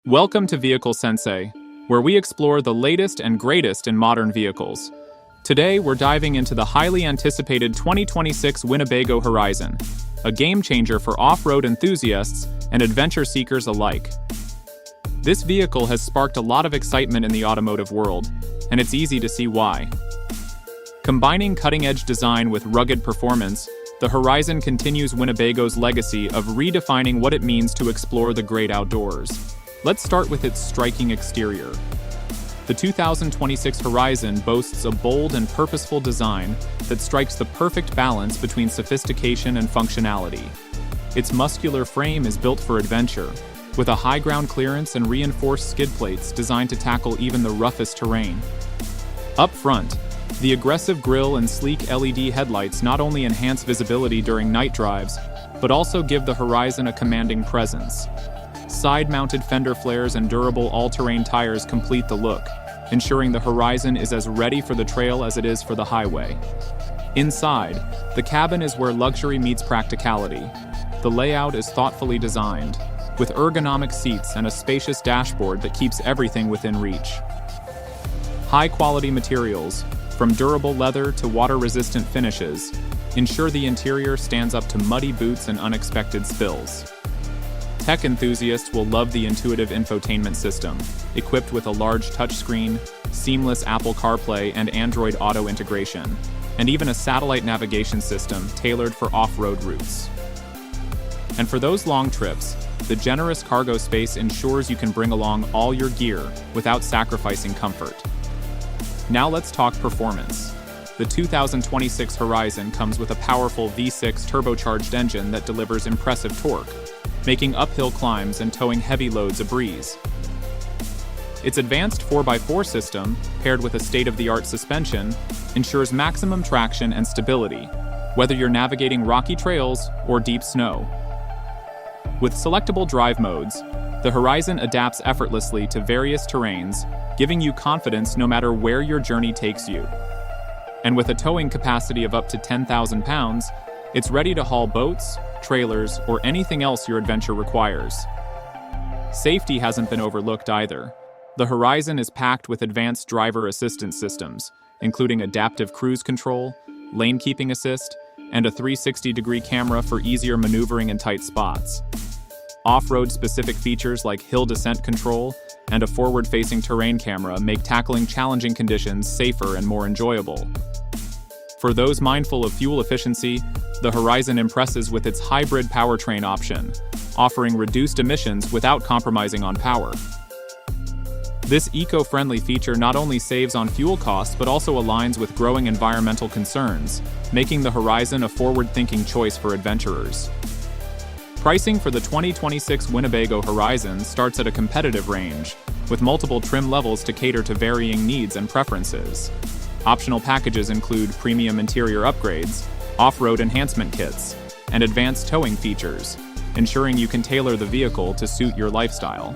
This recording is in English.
Welcome to Vehicle Sensei, where we explore the latest and greatest in modern vehicles. Today, we're diving into the highly anticipated 2026 Winnebago Horizon, a game-changer for off-road enthusiasts and adventure seekers alike. This vehicle has sparked a lot of excitement in the automotive world, and it's easy to see why. Combining cutting-edge design with rugged performance, the Horizon continues Winnebago's legacy of redefining what it means to explore the great outdoors. Let's start with its striking exterior. The 2026 Horizon boasts a bold and purposeful design that strikes the perfect balance between sophistication and functionality. Its muscular frame is built for adventure, with a high ground clearance and reinforced skid plates designed to tackle even the roughest terrain. Up front, the aggressive grille and sleek LED headlights not only enhance visibility during night drives, but also give the Horizon a commanding presence. Side-mounted fender flares and durable all-terrain tires complete the look, ensuring the Horizon is as ready for the trail as it is for the highway. Inside, the cabin is where luxury meets practicality. The layout is thoughtfully designed, with ergonomic seats and a spacious dashboard that keeps everything within reach. High-quality materials, from durable leather to water-resistant finishes, ensure the interior stands up to muddy boots and unexpected spills. Tech enthusiasts will love the intuitive infotainment system, equipped with a large touchscreen, seamless Apple CarPlay and Android Auto integration, and even a satellite navigation system tailored for off-road routes. And for those long trips, the generous cargo space ensures you can bring along all your gear without sacrificing comfort. Now let's talk performance. The 2026 Horizon comes with a powerful V6 turbocharged engine that delivers impressive torque, making uphill climbs and towing heavy loads a breeze. Its advanced 4x4 system, paired with a state-of-the-art suspension, ensures maximum traction and stability, whether you're navigating rocky trails or deep snow. With selectable drive modes, the Horizon adapts effortlessly to various terrains, giving you confidence no matter where your journey takes you. And with a towing capacity of up to 10,000 pounds, it's ready to haul boats, trailers, or anything else your adventure requires. Safety hasn't been overlooked either. The Horizon is packed with advanced driver assistance systems, including adaptive cruise control, lane keeping assist, and a 360-degree camera for easier maneuvering in tight spots. Off-road specific features like hill descent control and a forward-facing terrain camera make tackling challenging conditions safer and more enjoyable. For those mindful of fuel efficiency, the Horizon impresses with its hybrid powertrain option, offering reduced emissions without compromising on power. This eco-friendly feature not only saves on fuel costs but also aligns with growing environmental concerns, making the Horizon a forward-thinking choice for adventurers. Pricing for the 2026 Winnebago Horizon starts at a competitive range, with multiple trim levels to cater to varying needs and preferences. Optional packages include premium interior upgrades, off-road enhancement kits, and advanced towing features, ensuring you can tailor the vehicle to suit your lifestyle.